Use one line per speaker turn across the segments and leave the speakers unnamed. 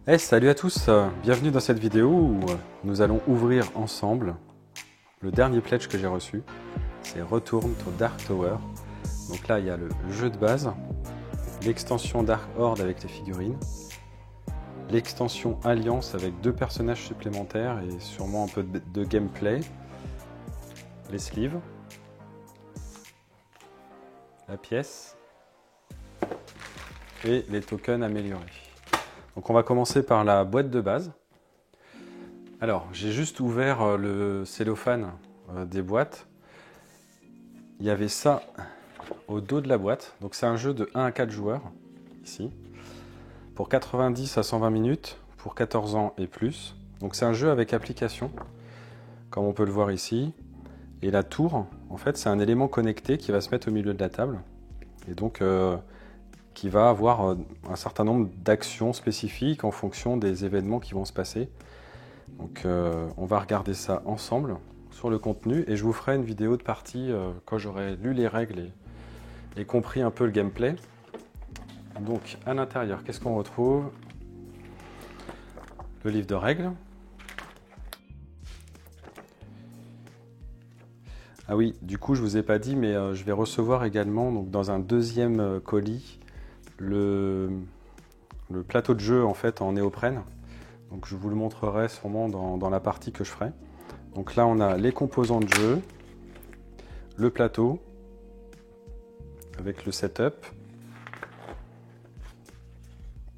Hey, salut à tous, bienvenue dans cette vidéo où nous allons ouvrir ensemble le dernier pledge que j'ai reçu. C'est Return to Dark Tower. Donc là, il y a le jeu de base, l'extension Dark Horde avec les figurines, l'extension Alliance avec 2 personnages supplémentaires et sûrement un peu de gameplay, les sleeves, la pièce et les tokens améliorés. Donc on va commencer par la boîte de base. Alors, j'ai juste ouvert le cellophane des boîtes. Il y avait ça au dos de la boîte. Donc c'est un jeu de 1 à 4 joueurs, ici, pour 90 à 120 minutes, pour 14 ans et plus. Donc c'est un jeu avec application, comme on peut le voir ici. Et la tour, en fait, c'est un élément connecté qui va se mettre au milieu de la table. Et donc, qui va avoir un certain nombre d'actions spécifiques en fonction des événements qui vont se passer. Donc on va regarder ça ensemble sur le contenu et je vous ferai une vidéo de partie quand j'aurai lu les règles et compris un peu le gameplay. Donc à l'intérieur, qu'est-ce qu'on retrouve? Le livre de règles. Ah oui, du coup je vous ai pas dit, mais je vais recevoir également donc, dans un deuxième colis le plateau de jeu en fait en néoprène. Donc je vous le montrerai sûrement dans la partie que je ferai. Donc là on a les composants de jeu, le plateau avec le setup.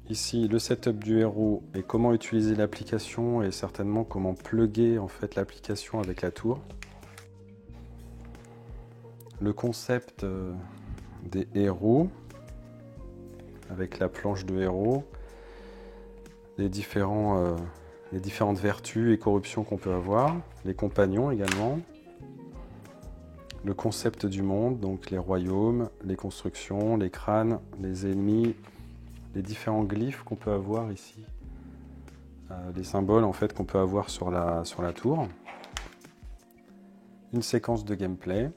Ici le setup du héros et comment utiliser l'application et certainement comment plugger en fait l'application avec la tour. Le concept des héros avec la planche de héros. Les différentes vertus et corruptions qu'on peut avoir, les compagnons également, le concept du monde, donc les royaumes, les constructions, les crânes, les ennemis, les différents glyphes qu'on peut avoir ici, les symboles en fait qu'on peut avoir sur la tour, une séquence de gameplay,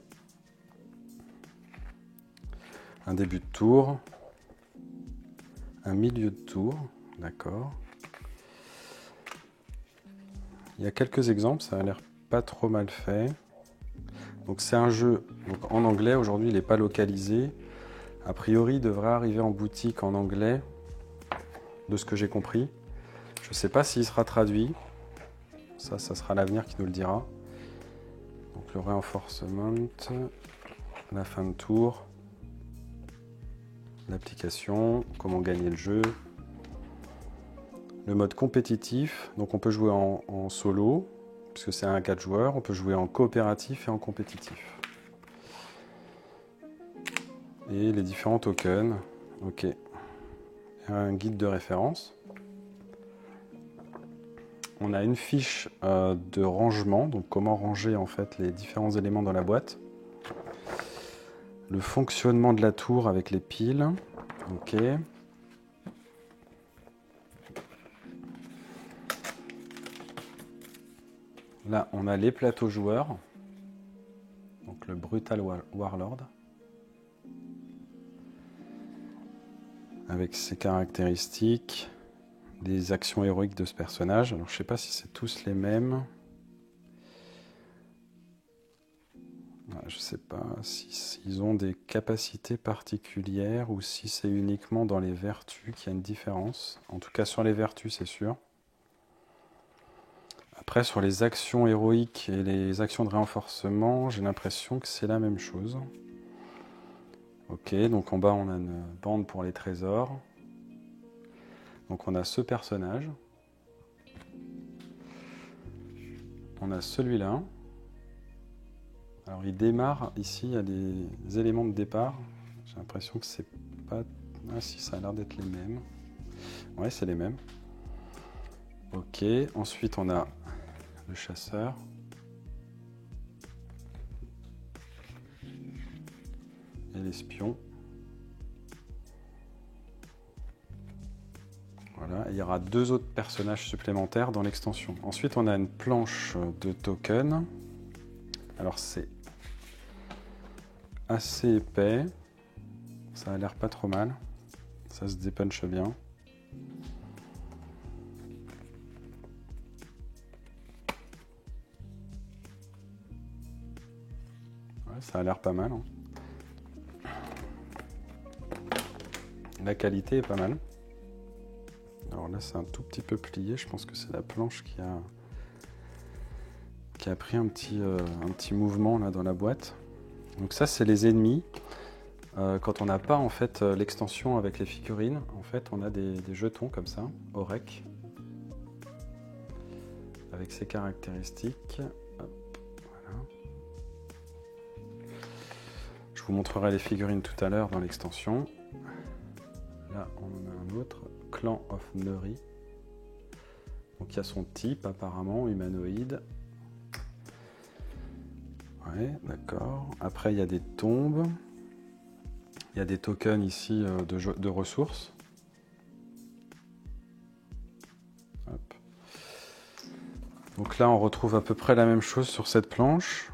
un début de tour, un milieu de tour, d'accord. Il y a quelques exemples, ça a l'air pas trop mal fait. Donc c'est un jeu donc en anglais, aujourd'hui il n'est pas localisé. A priori il devrait arriver en boutique en anglais, de ce que j'ai compris. Je ne sais pas s'il sera traduit, ça sera l'avenir qui nous le dira. Donc le reinforcement, la fin de tour, l'application, comment gagner le jeu. Le mode compétitif, donc on peut jouer en solo, puisque c'est un 4 joueurs, on peut jouer en coopératif et en compétitif. Et les différents tokens, ok. Un guide de référence. On a une fiche de rangement, donc comment ranger en fait les différents éléments dans la boîte. Le fonctionnement de la tour avec les piles, ok. Là, on a les plateaux joueurs, donc le Brutal Warlord, avec ses caractéristiques, des actions héroïques de ce personnage. Alors, je ne sais pas si c'est tous les mêmes. Je ne sais pas s'ils ont des capacités particulières ou si c'est uniquement dans les vertus qu'il y a une différence. En tout cas, sur les vertus, c'est sûr. Après, sur les actions héroïques et les actions de renforcement, j'ai l'impression que c'est la même chose. Ok, donc en bas, on a une bande pour les trésors. Donc on a ce personnage. On a celui-là. Alors il démarre, ici, il y a des éléments de départ. J'ai l'impression que c'est pas... Ah si, ça a l'air d'être les mêmes. Ouais, c'est les mêmes. Ok, ensuite on a le chasseur. Et l'espion. Voilà, et il y aura 2 autres personnages supplémentaires dans l'extension. Ensuite, on a une planche de tokens. Alors c'est assez épais. Ça a l'air pas trop mal. Ça se dépunche bien. Ouais, ça a l'air pas mal. Hein. La qualité est pas mal. Alors là, c'est un tout petit peu plié. Je pense que c'est la planche qui a pris un petit mouvement là dans la boîte. Donc ça, c'est les ennemis. Quand on n'a pas en fait l'extension avec les figurines, en fait, on a des jetons comme ça, Orec, avec ses caractéristiques. Hop, voilà. Je vous montrerai les figurines tout à l'heure dans l'extension. Là, on en a un autre, Clan of Nuri. Donc il y a son type apparemment, humanoïde. Ouais, d'accord. Après, il y a des tombes. Il y a des tokens ici de ressources. Hop. Donc là, on retrouve à peu près la même chose sur cette planche.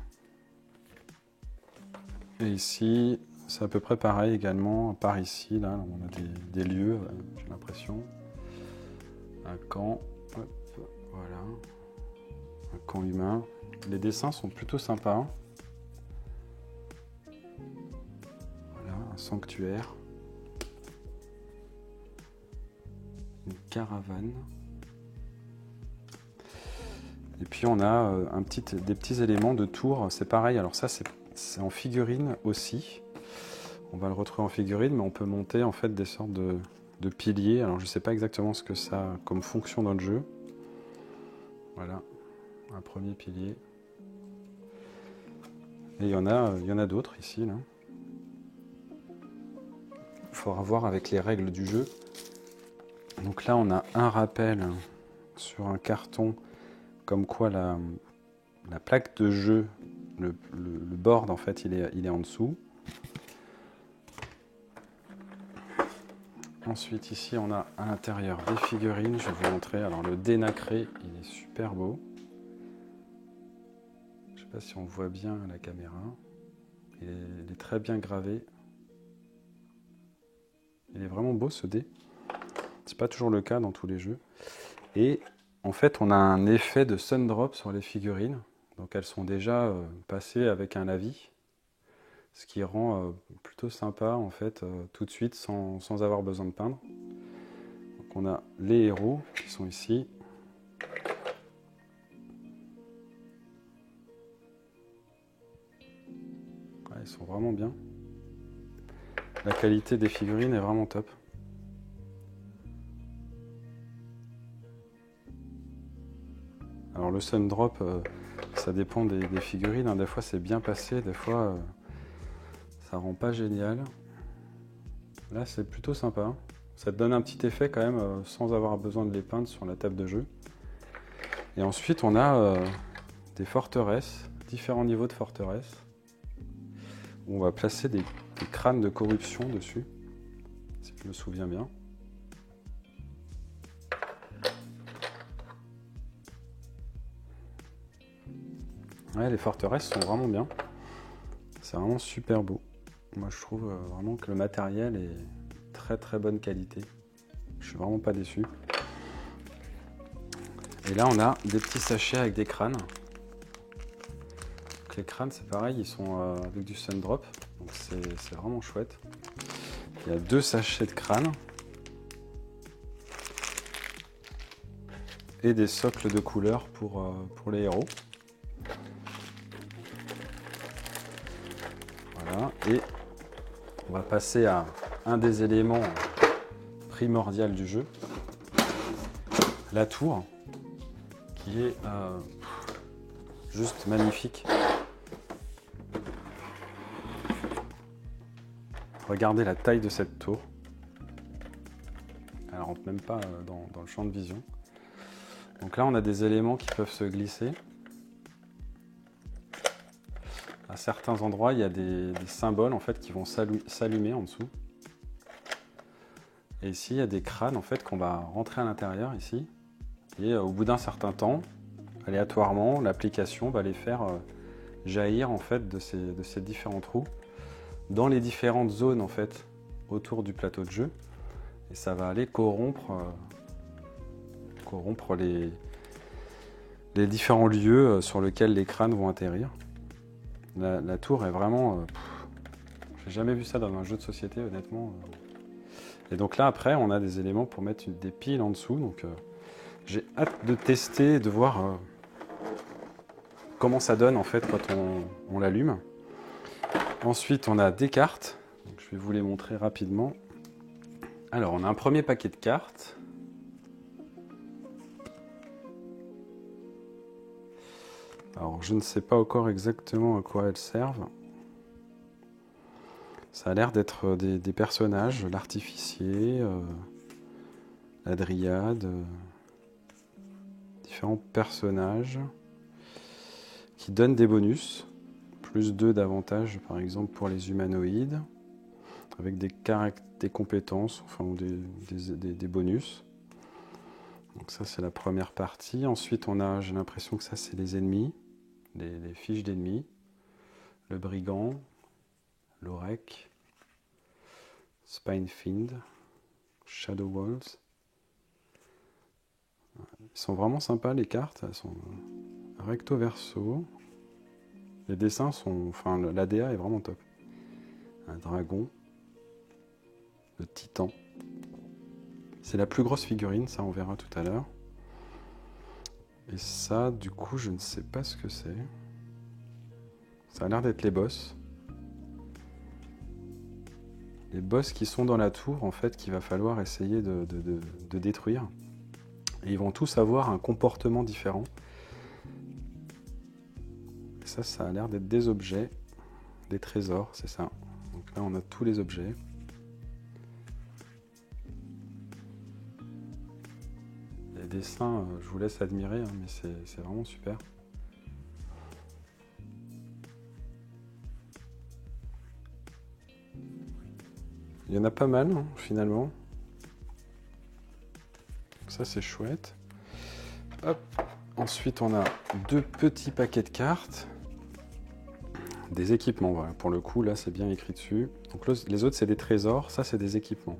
Et ici, c'est à peu près pareil également, par ici, là, on a des lieux, j'ai l'impression. Un camp, hop, voilà. Un camp humain. Les dessins sont plutôt sympas. Sanctuaire, une caravane, et puis on a des petits éléments de tour, c'est pareil, alors ça c'est en figurine aussi, on va le retrouver en figurine, mais on peut monter en fait des sortes de piliers, alors je sais pas exactement ce que ça a comme fonction dans le jeu. Voilà, un premier pilier, et il y en a d'autres ici là. Il faudra voir avec les règles du jeu. Donc là, on a un rappel sur un carton, comme quoi la plaque de jeu, le board en fait, il est en dessous. Ensuite, ici, on a à l'intérieur des figurines. Je vais vous montrer. Alors, le dé nacré, il est super beau. Je ne sais pas si on voit bien à la caméra. Il est très bien gravé. Il est vraiment beau ce dé. C'est pas toujours le cas dans tous les jeux. Et en fait, on a un effet de sun drop sur les figurines. Donc elles sont déjà passées avec un lavis. Ce qui rend plutôt sympa en fait tout de suite sans avoir besoin de peindre. Donc on a les héros qui sont ici. Ouais, ils sont vraiment bien. La qualité des figurines est vraiment top. Alors le sun drop, ça dépend des figurines. Hein. Des fois c'est bien passé, des fois ça rend pas génial. Là c'est plutôt sympa. Ça te donne un petit effet quand même sans avoir besoin de les peindre sur la table de jeu. Et ensuite on a des forteresses, différents niveaux de forteresses. Où on va placer des crânes de corruption dessus, si je me souviens bien. Ouais, les forteresses sont vraiment bien. C'est vraiment super beau. Moi, je trouve vraiment que le matériel est très très bonne qualité. Je suis vraiment pas déçu. Et là, on a des petits sachets avec des crânes. Donc, les crânes, c'est pareil, ils sont avec du sun drop. Donc c'est vraiment chouette. Il y a 2 sachets de crâne. Et des socles de couleurs pour les héros. Voilà. Et on va passer à un des éléments primordiaux du jeu. La tour. Qui est juste magnifique. Regardez la taille de cette tour. Elle ne rentre même pas dans le champ de vision. Donc là, on a des éléments qui peuvent se glisser. À certains endroits, il y a des symboles en fait, qui vont s'allumer en dessous. Et ici, il y a des crânes en fait, qu'on va rentrer à l'intérieur ici. Et au bout d'un certain temps, aléatoirement, l'application va les faire jaillir en fait, de ces différents trous dans les différentes zones en fait, autour du plateau de jeu. Et ça va aller corrompre les différents lieux sur lesquels les crânes vont atterrir. La tour est vraiment... j'ai jamais vu ça dans un jeu de société, honnêtement. Et donc là, après, on a des éléments pour mettre des piles en dessous. Donc j'ai hâte de tester, de voir comment ça donne en fait quand on l'allume. Ensuite, on a des cartes. Donc, je vais vous les montrer rapidement. Alors, on a un premier paquet de cartes. Alors, je ne sais pas encore exactement à quoi elles servent. Ça a l'air d'être des personnages, l'artificier, la dryade, différents personnages qui donnent des bonus. Plus 2 d'avantages, par exemple, pour les humanoïdes, avec des compétences, enfin, ou des bonus. Donc ça, c'est la première partie. Ensuite, on a, j'ai l'impression que ça, c'est les ennemis, les fiches d'ennemis, le brigand, l'orec, Spinefiend, Shadow Walls. Ils sont vraiment sympas, les cartes. Elles sont recto verso. Les dessins sont... Enfin, l'ADA est vraiment top. Un dragon. Le titan. C'est la plus grosse figurine, ça on verra tout à l'heure. Et ça, du coup, je ne sais pas ce que c'est. Ça a l'air d'être les boss. Les boss qui sont dans la tour, en fait, qu'il va falloir essayer de détruire. Et ils vont tous avoir un comportement différent. Et ça a l'air d'être des objets, des trésors, c'est ça. Donc là, on a tous les objets. Les dessins, je vous laisse admirer, hein, mais c'est vraiment super. Il y en a pas mal, hein, finalement. Ça, c'est chouette. Hop. Ensuite, on a 2 petits paquets de cartes. Des équipements, voilà. Pour le coup, là, c'est bien écrit dessus. Donc, les autres, c'est des trésors. Ça, c'est des équipements.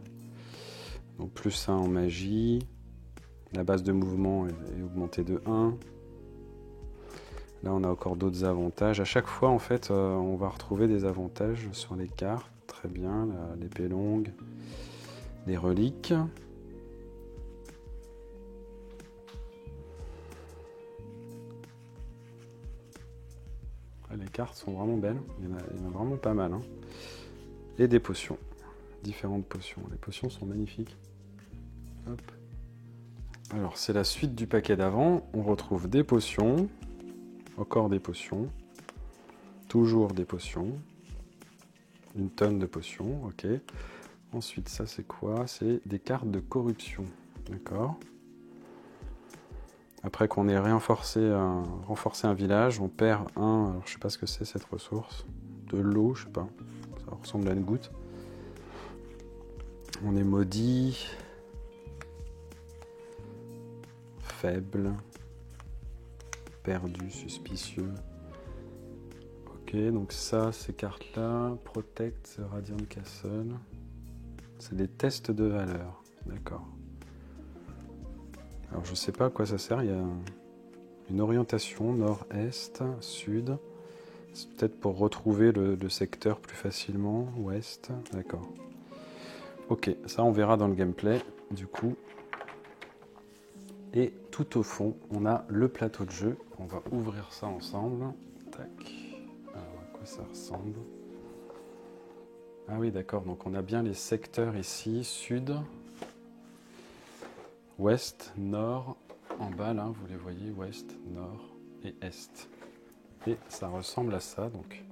Donc, plus 1 en magie. La base de mouvement est augmentée de 1. Là, on a encore d'autres avantages. À chaque fois, en fait, on va retrouver des avantages sur les cartes. Très bien. L'épée longue. Les reliques. Les cartes sont vraiment belles. Il y en a vraiment pas mal. Hein. Et des potions. Différentes potions. Les potions sont magnifiques. Hop. Alors, c'est la suite du paquet d'avant. On retrouve des potions. Encore des potions. Toujours des potions. Une tonne de potions, ok. Ensuite, ça c'est quoi? C'est des cartes de corruption, d'accord. Après qu'on ait renforcé un village, on perd un... Alors, je sais pas ce que c'est cette ressource. De l'eau, je sais pas. Ça ressemble à une goutte. On est maudit. Faible. Perdu, suspicieux. Ok, donc ça, ces cartes-là, Protect, Radiant Castle, c'est des tests de valeur, d'accord. Alors je sais pas à quoi ça sert, il y a une orientation nord-est, sud, c'est peut-être pour retrouver le secteur plus facilement, ouest, d'accord. Ok, ça on verra dans le gameplay, du coup. Et tout au fond, on a le plateau de jeu, on va ouvrir ça ensemble, tac. Alors, à quoi ça ressemble? Ah oui, d'accord, donc on a bien les secteurs ici, sud, ouest, nord, en bas là, vous les voyez, ouest, nord et est. Et ça ressemble à ça, donc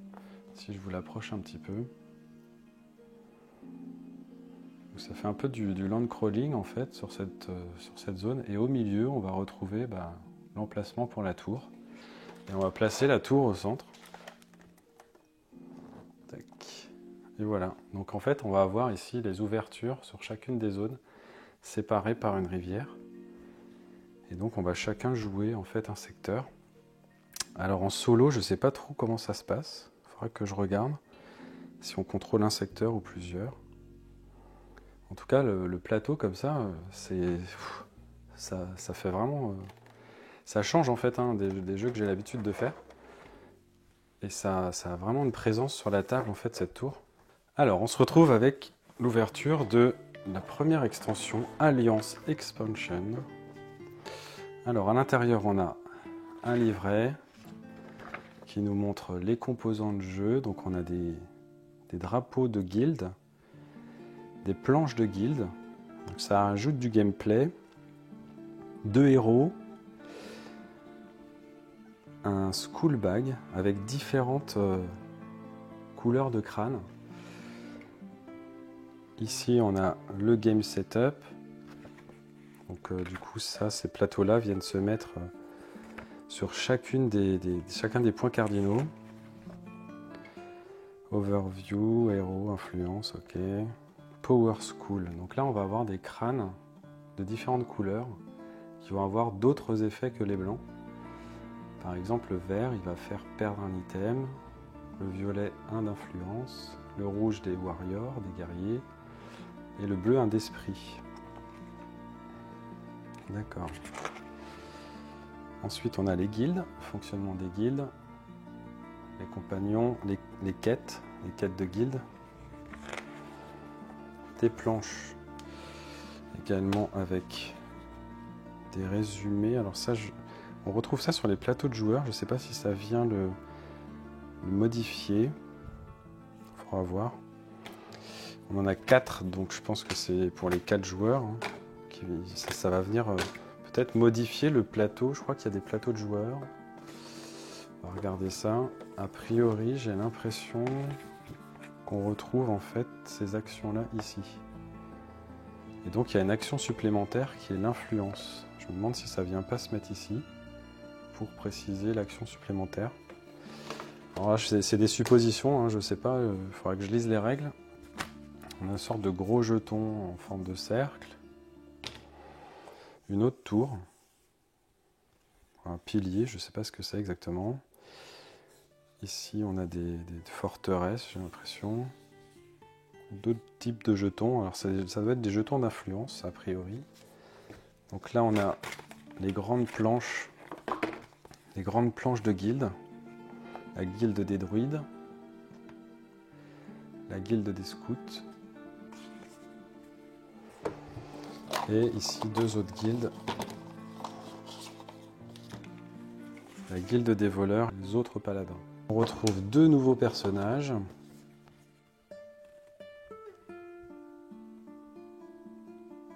si je vous l'approche un petit peu. Donc, ça fait un peu du land crawling en fait sur cette zone, et au milieu on va retrouver l'emplacement pour la tour. Et on va placer la tour au centre. Et voilà, donc en fait on va avoir ici les ouvertures sur chacune des zones séparées par une rivière. Et donc on va chacun jouer en fait un secteur. Alors en solo, je ne sais pas trop comment ça se passe. Il faudra que je regarde si on contrôle un secteur ou plusieurs. En tout cas, le plateau comme ça, ça fait vraiment... ça change en fait des jeux que j'ai l'habitude de faire. Et ça a vraiment une présence sur la table, en fait, cette tour. Alors, on se retrouve avec l'ouverture de la première extension Alliance Expansion. Alors, à l'intérieur, on a un livret qui nous montre les composants de jeu. Donc, on a des drapeaux de guilde, des planches de guilde. Donc, ça ajoute du gameplay, 2 héros, un school bag avec différentes couleurs de crâne. Ici, on a le game setup. Donc, du coup, ces plateaux-là viennent se mettre sur chacun des points cardinaux. Overview, héros, influence, ok. Power School. Donc là, on va avoir des crânes de différentes couleurs qui vont avoir d'autres effets que les blancs. Par exemple, le vert, il va faire perdre un item. Le violet, un d'influence. Le rouge, des warriors, des guerriers. Et le bleu, un d'esprit. D'accord. Ensuite, on a les guildes, fonctionnement des guildes, les compagnons, les quêtes de guildes, des planches également avec des résumés. Alors ça, on retrouve ça sur les plateaux de joueurs. Je ne sais pas si ça vient le modifier. Il faudra voir. On en a 4, donc je pense que c'est pour les 4 joueurs. Hein, ça va venir peut-être modifier le plateau. Je crois qu'il y a des plateaux de joueurs. On va regarder ça. A priori, j'ai l'impression qu'on retrouve en fait ces actions-là ici. Et donc il y a une action supplémentaire qui est l'influence. Je me demande si ça vient pas se mettre ici pour préciser l'action supplémentaire. Alors là, c'est des suppositions, hein, je ne sais pas, il faudra que je lise les règles. On a une sorte de gros jeton en forme de cercle. Une autre tour. Un pilier, je ne sais pas ce que c'est exactement. Ici, on a des forteresses, j'ai l'impression. D'autres types de jetons. Alors, ça doit être des jetons d'influence, a priori. Donc là, on a les grandes planches de guilde. La guilde des druides. La guilde des scouts. Et ici, 2 autres guildes. La guilde des voleurs et les autres paladins. On retrouve 2 nouveaux personnages.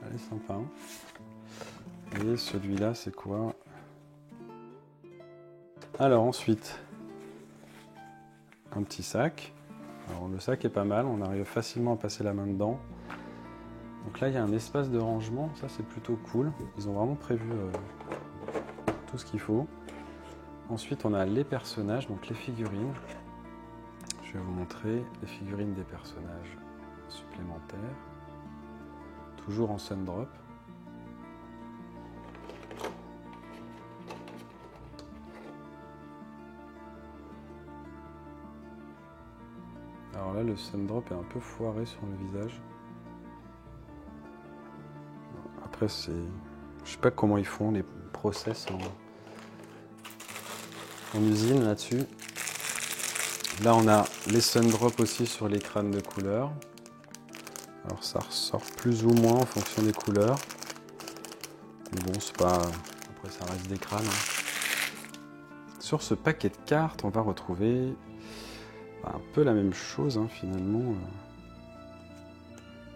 Elle est sympa. Et celui-là, c'est quoi? Alors ensuite, un petit sac. Alors le sac est pas mal, on arrive facilement à passer la main dedans. Donc là, il y a un espace de rangement, ça c'est plutôt cool. Ils ont vraiment prévu tout ce qu'il faut. Ensuite, on a les personnages, donc les figurines. Je vais vous montrer les figurines des personnages supplémentaires. Toujours en Sundrop. Alors là, le Sundrop est un peu foiré sur le visage. Après, je sais pas comment ils font les process en usine là-dessus. Là, on a les Sundrop aussi sur les crânes de couleur. Alors ça ressort plus ou moins en fonction des couleurs. Mais bon, c'est pas... Après, ça reste des crânes. Hein. Sur ce paquet de cartes, on va retrouver un peu la même chose, hein, finalement.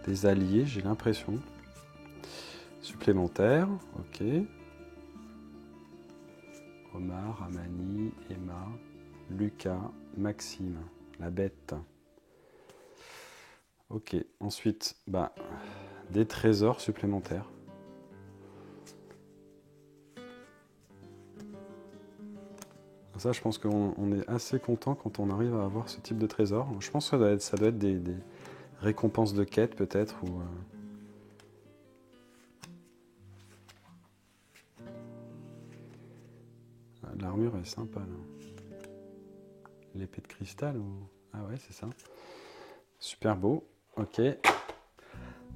Des alliés, j'ai l'impression. Supplémentaires, ok. Omar, Amani, Emma, Lucas, Maxime, la bête. Ok, ensuite, des trésors supplémentaires. Ça, je pense qu'on est assez content quand on arrive à avoir ce type de trésor. Je pense que ça doit être des récompenses de quête, peut-être. Ou, l'armure est sympa, là. L'épée de cristal ou... Ah ouais, c'est ça. Super beau. Ok.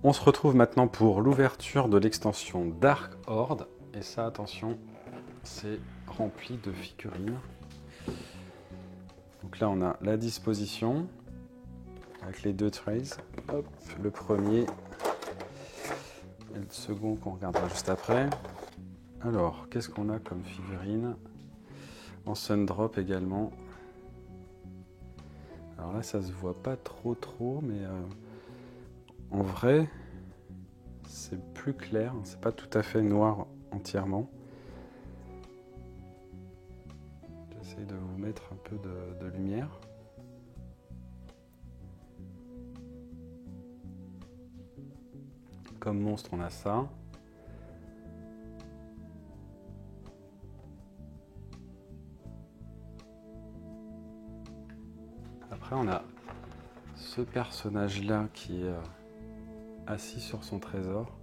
On se retrouve maintenant pour l'ouverture de l'extension Dark Horde. Et ça, attention, c'est rempli de figurines. Donc là, on a la disposition avec les deux trays. Hop, le premier et le second qu'on regardera juste après. Alors, qu'est-ce qu'on a comme figurine? En Sundrop également. Alors là, ça se voit pas trop, mais en vrai, c'est plus clair. C'est pas tout à fait noir entièrement. J'essaie de vous mettre un peu de lumière. Comme monstre, on a ça. Après, on a ce personnage-là qui est assis sur son trésor,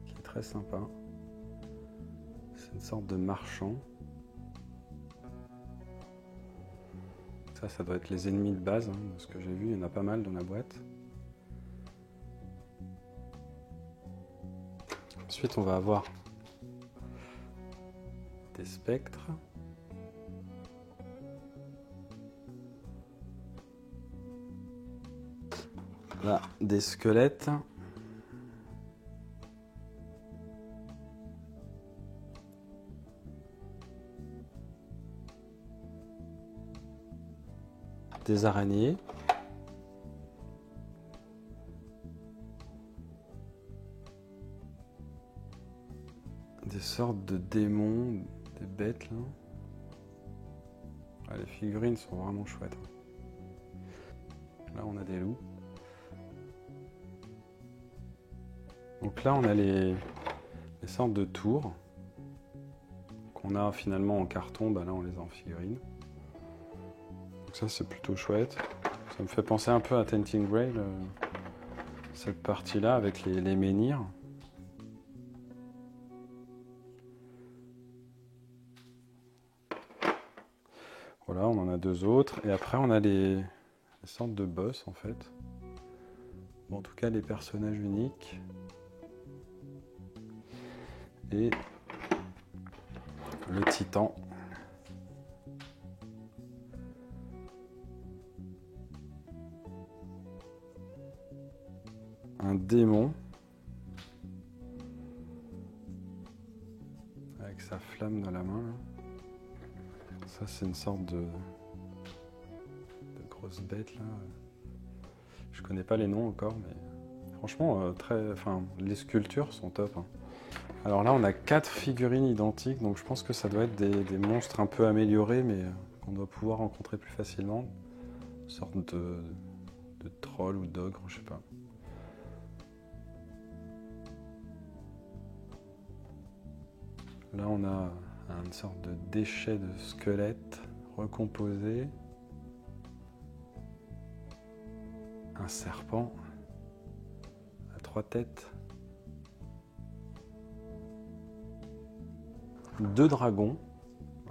qui est très sympa. C'est une sorte de marchand. Ça doit être les ennemis de base, hein, de ce que j'ai vu. Il y en a pas mal dans la boîte. Ensuite, on va avoir des spectres. Là, des squelettes. Des araignées. Des sortes de démons, des bêtes là. Ah, les figurines sont vraiment chouettes. Là, on a des loups. Donc là, on a les sortes de tours qu'on a finalement en carton. Bah là, on les a en figurine. Donc ça, c'est plutôt chouette. Ça me fait penser un peu à Tenting Grail, cette partie-là avec les menhirs. Voilà, on en a deux autres. Et après, on a les sortes de boss, en fait. Bon, en tout cas, les personnages uniques. Et le titan. Un démon. Avec sa flamme dans la main. Là. Ça, c'est une sorte de grosse bête, là. Je connais pas les noms encore, mais franchement, les sculptures sont top. Hein. Alors là, on a 4 figurines identiques, donc je pense que ça doit être des monstres un peu améliorés, mais qu'on doit pouvoir rencontrer plus facilement. Une sorte de troll ou d'ogre, je sais pas. Là, on a une sorte de déchet de squelette recomposé. Un serpent à 3 têtes. 2 dragons,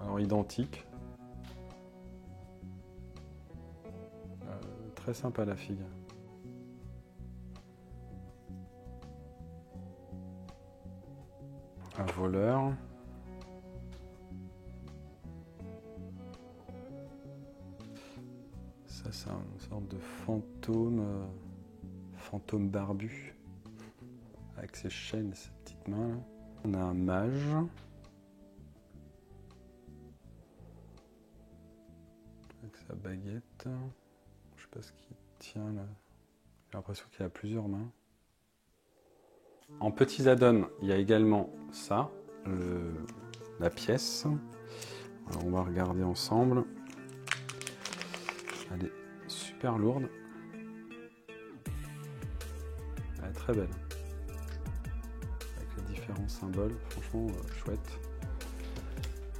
alors identiques. Très sympa la figue. Un voleur. Ça, c'est une sorte de fantôme barbu, avec ses chaînes et ses petites mains. Là. On a un mage. Avec sa baguette. Je sais pas ce qu'il tient là. J'ai l'impression qu'il a plusieurs mains. En petits add-ons, il y a également ça, la pièce. Alors on va regarder ensemble. Elle est super lourde. Elle est très belle. Avec les différents symboles, franchement chouette.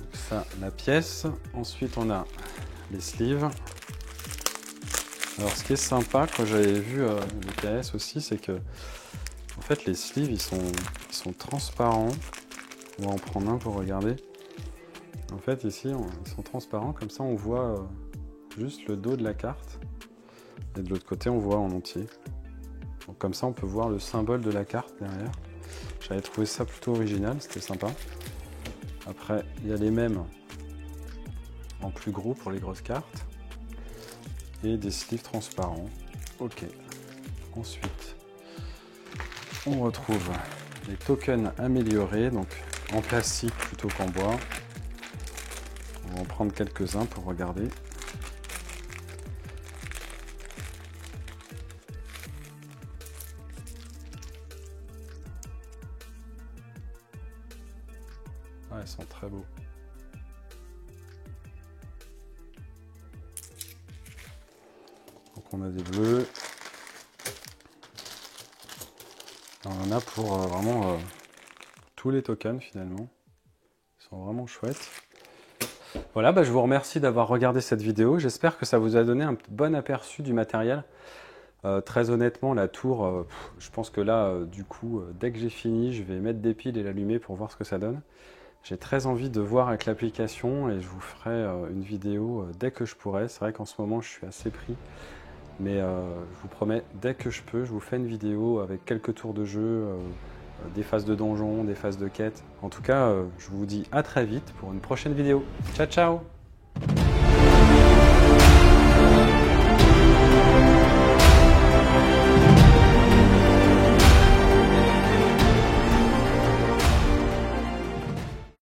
Donc ça, la pièce. Ensuite on a les sleeves. Alors ce qui est sympa, quand j'avais vu les KS aussi, c'est que en fait les sleeves ils sont transparents. On va en prendre un pour regarder. En fait ici ils sont transparents, comme ça on voit juste le dos de la carte. Et de l'autre côté on voit en entier. Donc comme ça on peut voir le symbole de la carte derrière. J'avais trouvé ça plutôt original, c'était sympa. Après il y a les mêmes en plus gros pour les grosses cartes. Et des sleeves transparents. Ok. Ensuite, on retrouve les tokens améliorés, donc en plastique plutôt qu'en bois. On va en prendre quelques-uns pour regarder. Ah, ils sont très beaux. Donc on a des bleus. On en a pour vraiment tous les tokens finalement. Ils sont vraiment chouettes. Voilà, je vous remercie d'avoir regardé cette vidéo. J'espère que ça vous a donné un bon aperçu du matériel. Très honnêtement, la tour, je pense que là, du coup, dès que j'ai fini, je vais mettre des piles et l'allumer pour voir ce que ça donne. J'ai très envie de voir avec l'application et je vous ferai une vidéo dès que je pourrai. C'est vrai qu'en ce moment, je suis assez pris. Mais je vous promets, dès que je peux, je vous fais une vidéo avec quelques tours de jeu, des phases de donjon, des phases de quête. En tout cas, je vous dis à très vite pour une prochaine vidéo. Ciao, ciao!